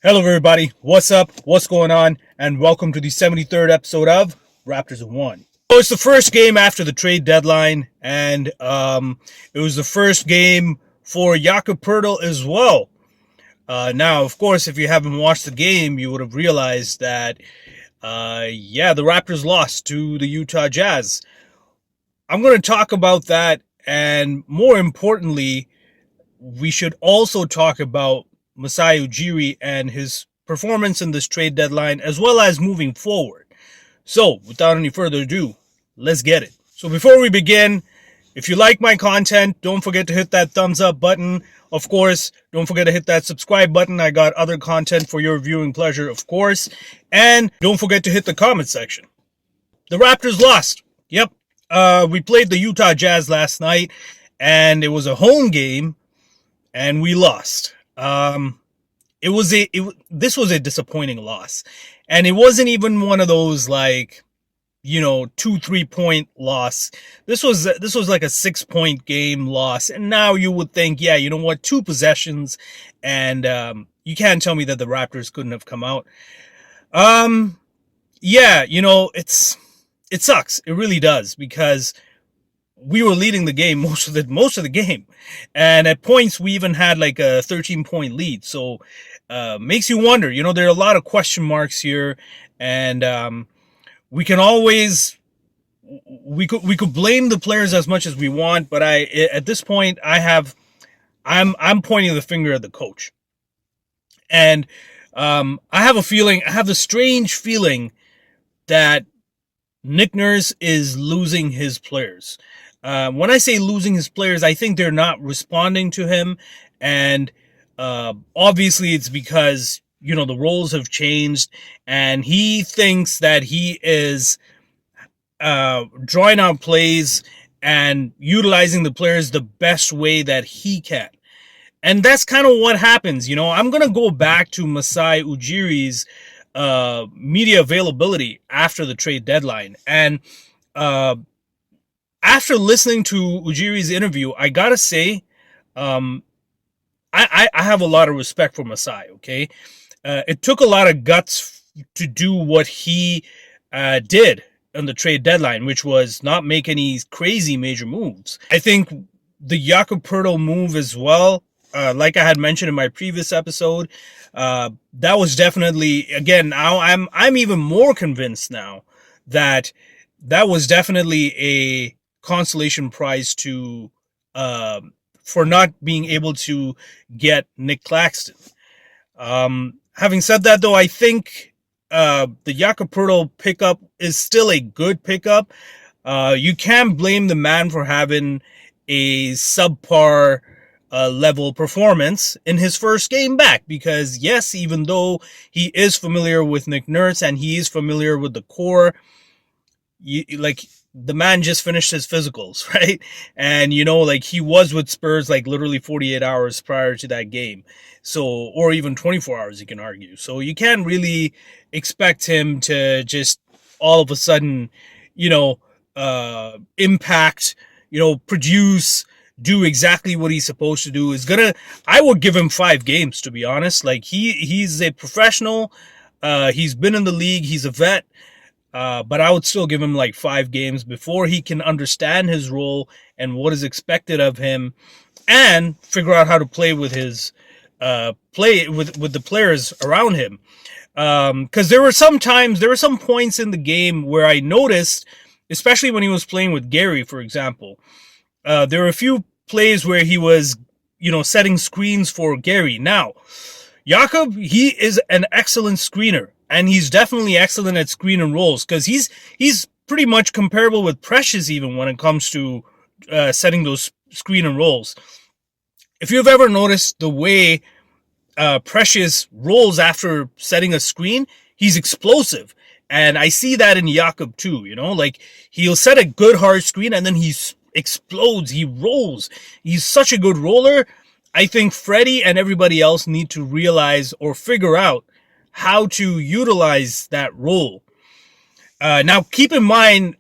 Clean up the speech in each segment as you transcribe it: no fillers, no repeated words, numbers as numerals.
Hello, everybody. What's up? What's going on? And welcome to the 73rd episode of Raptors in One. So it's the first game after the trade deadline, and it was the first game for Jakob Poeltl as well. Now, of course, if you haven't watched the game, you would have realized that, the Raptors lost to the Utah Jazz. I'm going to talk about that, and more importantly, we should also talk about Masai Ujiri and his performance in this trade deadline, as well as moving forward. So, without any further ado, let's get it. So before we begin, if you like my content, don't forget to hit that thumbs up button. Of course, don't forget to hit that subscribe button. I got other content for your viewing pleasure, of course. And don't forget to hit the comment section. The Raptors lost. Yep. We played the Utah Jazz last night, and it was a home game, and we lost. This was a disappointing loss, and it wasn't even one of those 2-3 point loss. This was like a 6 point game loss, and now you would think, yeah, you know what, 2 possessions, and you can't tell me that the Raptors couldn't have come out. It sucks. It really does, because we were leading the game most of the game, and at points we even had like a 13-point lead. So makes you wonder. There are a lot of question marks here, and we can always we could blame the players as much as we want, but at this point I'm pointing the finger at the coach, and I have the strange feeling that Nick Nurse is losing his players. When I say losing his players, I think they're not responding to him, and obviously it's because the roles have changed, and he thinks that he is drawing out plays and utilizing the players the best way that he can. And that's kind of what happens. I'm going to go back to Masai Ujiri's media availability after the trade deadline. And after listening to Ujiri's interview, I gotta say, I have a lot of respect for Masai, okay? It took a lot of guts to do what he did on the trade deadline, which was not make any crazy major moves. I think the Jakob Poeltl move as well, like I had mentioned in my previous episode, that was definitely, again, now I'm even more convinced now that was definitely a consolation prize to for not being able to get Nick Claxton. Having said that, though, I think the Jakob Poeltl pickup is still a good pickup. You can't blame the man for having a subpar level performance in his first game back, because yes, even though he is familiar with Nick Nurse and he is familiar with the core, the man just finished his physicals, right? And he was with Spurs literally 48 hours prior to that game, so, or even 24 hours, you can argue. So you can't really expect him to just all of a sudden impact, produce, do exactly what he's supposed to do. I would give him 5 games, to be honest. He's a professional, he's been in the league, he's a vet. But I would still give him 5 games before he can understand his role and what is expected of him, and figure out how to play with his with the players around him. Because there were some points in the game where I noticed, especially when he was playing with Gary, for example, there were a few plays where he was setting screens for Gary. Now, Jakob, he is an excellent screener. And he's definitely excellent at screen and rolls, because he's pretty much comparable with Precious even when it comes to setting those screen and rolls. If you've ever noticed the way Precious rolls after setting a screen, he's explosive. And I see that in Jakob too, he'll set a good hard screen and then he explodes, he rolls. He's such a good roller. I think Freddie and everybody else need to realize or figure out how to utilize that role. Now, keep in mind,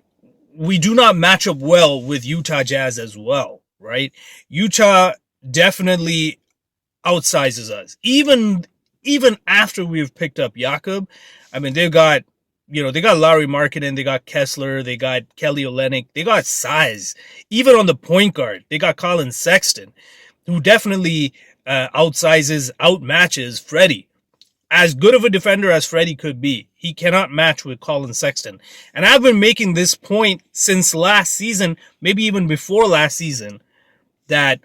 we do not match up well with Utah Jazz as well, right? Utah definitely outsizes us. Even even after we've picked up Jakob, I mean, they got Larry Markkinen, they got Kessler, they got Kelly Olynyk, they got size. Even on the point guard, they got Colin Sexton, who definitely outmatches Freddie. As good of a defender as Freddie could be, he cannot match with Colin Sexton. And I've been making this point since last season, maybe even before last season, that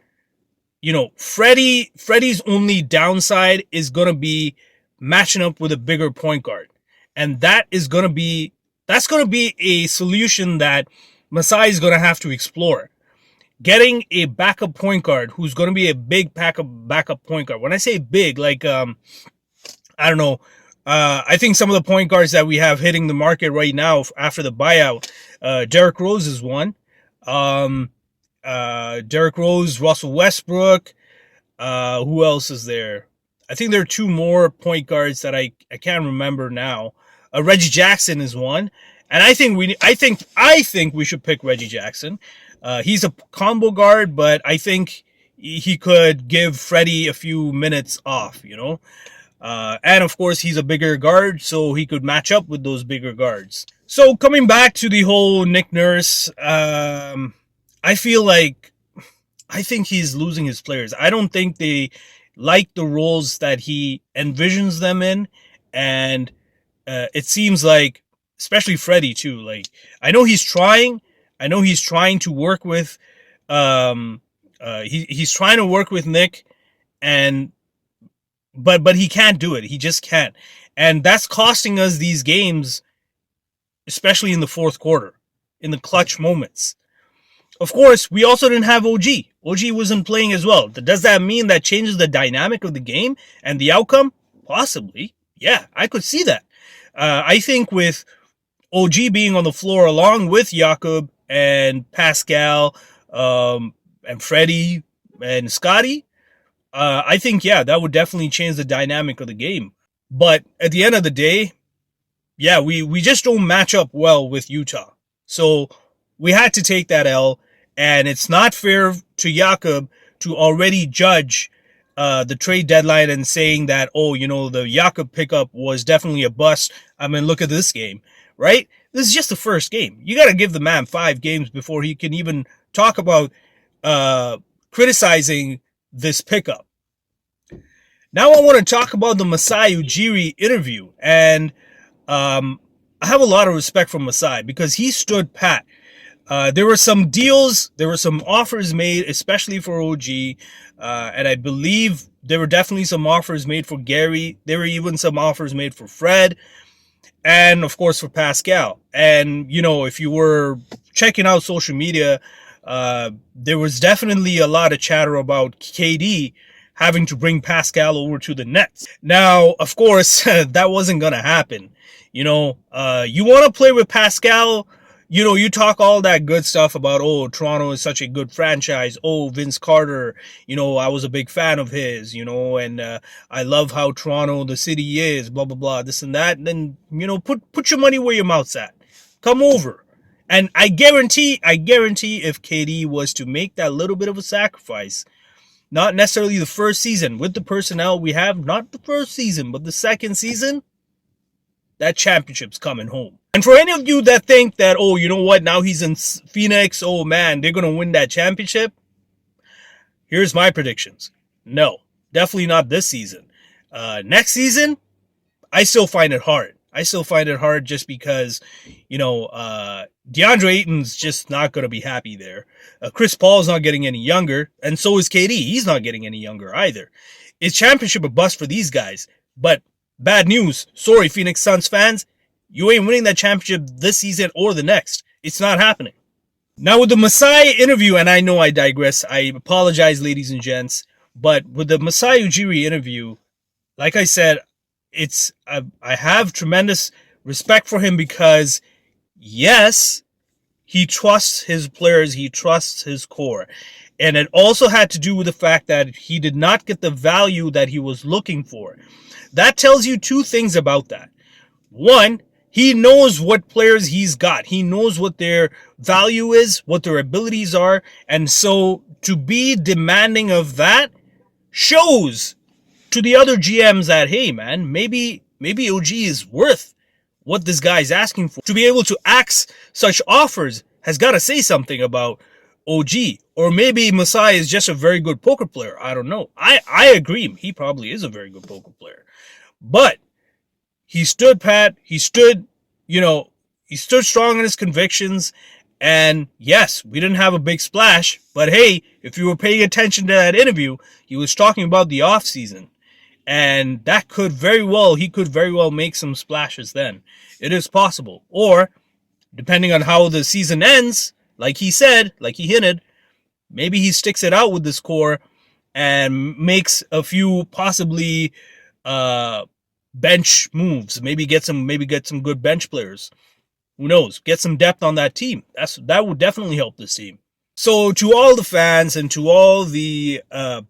Freddie's only downside is gonna be matching up with a bigger point guard, and that's gonna be a solution that Masai is gonna have to explore. Getting a backup point guard who's gonna be a big backup point guard. When I say big, like I don't know. I think some of the point guards that we have hitting the market right now after the buyout, Derrick Rose is one. Derrick Rose, Russell Westbrook. Who else is there? I think there are two more point guards that I can't remember now. Reggie Jackson is one, and I think we should pick Reggie Jackson. He's a combo guard, but I think he could give Freddie a few minutes off. And of course he's a bigger guard, so he could match up with those bigger guards. So coming back to the whole Nick Nurse, I think he's losing his players. I don't think they like the roles that he envisions them in, and it seems like, especially Freddie too. Like I know he's trying to work with, he's trying to work with Nick, and but he can't do it. He just can't, and that's costing us these games, especially in the fourth quarter, in the clutch moments. Of course, we also didn't have OG. OG wasn't playing as well. Does that mean that changes the dynamic of the game and the outcome? Possibly. Yeah, I could see that. I think with OG being on the floor along with Jakob and Pascal and Freddie and Scotty, I think, yeah, that would definitely change the dynamic of the game. But at the end of the day, yeah, we just don't match up well with Utah. So we had to take that L. And it's not fair to Jakob to already judge the trade deadline and saying that, the Jakob pickup was definitely a bust. I mean, look at this game, right? This is just the first game. You got to give the man 5 games before he can even talk about criticizing this pickup. Now I want to talk about the Masai Ujiri interview. And I have a lot of respect for Masai because he stood pat. There were some deals, there were some offers made, especially for OG, and I believe there were definitely some offers made for Gary. There were even some offers made for Fred, and of course for Pascal. And, if you were checking out social media, there was definitely a lot of chatter about KD having to bring Pascal over to the Nets. Now, of course, that wasn't going to happen. You want to play with Pascal. You talk all that good stuff about, Toronto is such a good franchise. Vince Carter, I was a big fan of his, and I love how Toronto, the city is, blah, blah, blah, this and that. And then, put your money where your mouth's at. Come over. And I guarantee if KD was to make that little bit of a sacrifice, not necessarily the first season, with the personnel we have, not the first season, but the second season, that championship's coming home. And for any of you that think that, now he's in Phoenix, man, they're going to win that championship. Here's my predictions. No, definitely not this season. Next season, I still find it hard. Just because, DeAndre Ayton's just not going to be happy there. Chris Paul's not getting any younger, and so is KD. He's not getting any younger either. Is championship a bust for these guys? But bad news. Sorry, Phoenix Suns fans. You ain't winning that championship this season or the next. It's not happening. Now with the Masai interview, and I know I digress. I apologize, ladies and gents. But with the Masai Ujiri interview, like I said, I have tremendous respect for him because, yes, he trusts his players. He trusts his core. And it also had to do with the fact that he did not get the value that he was looking for. That tells you two things about that. One, he knows what players he's got. He knows what their value is, what their abilities are. And so to be demanding of that shows to the other GMs that, hey man, maybe OG is worth what this guy's asking for. To be able to ask such offers has got to say something about OG. Or maybe Masai is just a very good poker player. I don't know. I agree. He probably is a very good poker player. But he stood pat. He stood strong in his convictions. And yes, we didn't have a big splash. But hey, if you were paying attention to that interview, he was talking about the off season. And he could very well make some splashes then. It is possible. Or, depending on how the season ends, like he hinted, maybe he sticks it out with this core and makes a few possibly bench moves. Maybe get some good bench players. Who knows? Get some depth on that team. That would definitely help this team. So to all the fans and to all the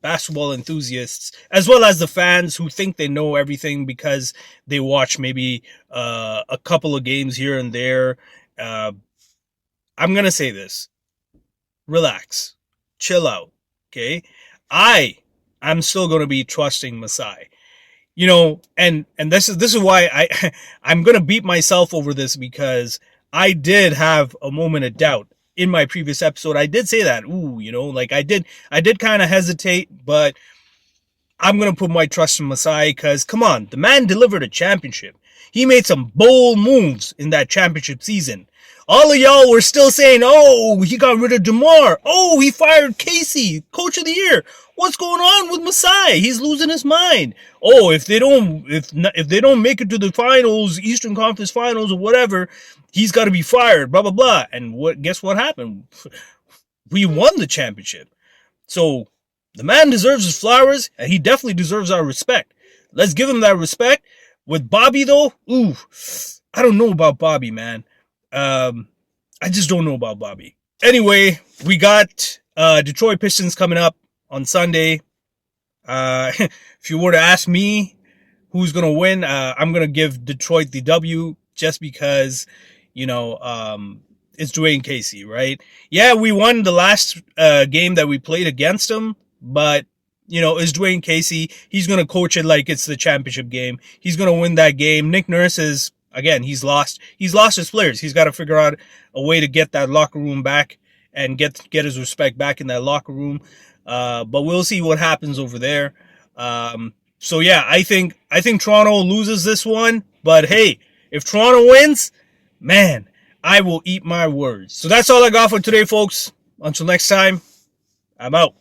basketball enthusiasts, as well as the fans who think they know everything because they watch maybe a couple of games here and there, I'm going to say this. Relax. Chill out. Okay? I'm still going to be trusting Masai. And this is why I'm going to beat myself over this, because I did have a moment of doubt. In my previous episode, I did say that, I did kind of hesitate, but I'm going to put my trust in Masai because, come on, the man delivered a championship. He made some bold moves in that championship season. All of y'all were still saying, oh, he got rid of DeMar. Oh, he fired Casey, coach of the year. What's going on with Masai? He's losing his mind. Oh, if they don't make it to the finals, Eastern Conference Finals or whatever, he's got to be fired, blah, blah, blah. And guess what happened? We won the championship. So the man deserves his flowers, and he definitely deserves our respect. Let's give him that respect. With Bobby, though, I don't know about Bobby, man. I just don't know about Bobby. Anyway, we got Detroit Pistons coming up on Sunday. If you were to ask me who's going to win, I'm going to give Detroit the W just because, it's Dwayne Casey, right? Yeah, we won the last game that we played against him, but, it's Dwayne Casey. He's going to coach it like it's the championship game. He's going to win that game. Nick Nurse is, again, he's lost his players. He's got to figure out a way to get that locker room back and get his respect back in that locker room. But we'll see what happens over there. So yeah, I think Toronto loses this one, but hey, if Toronto wins, man, I will eat my words. So that's all I got for today, folks. Until next time, I'm out.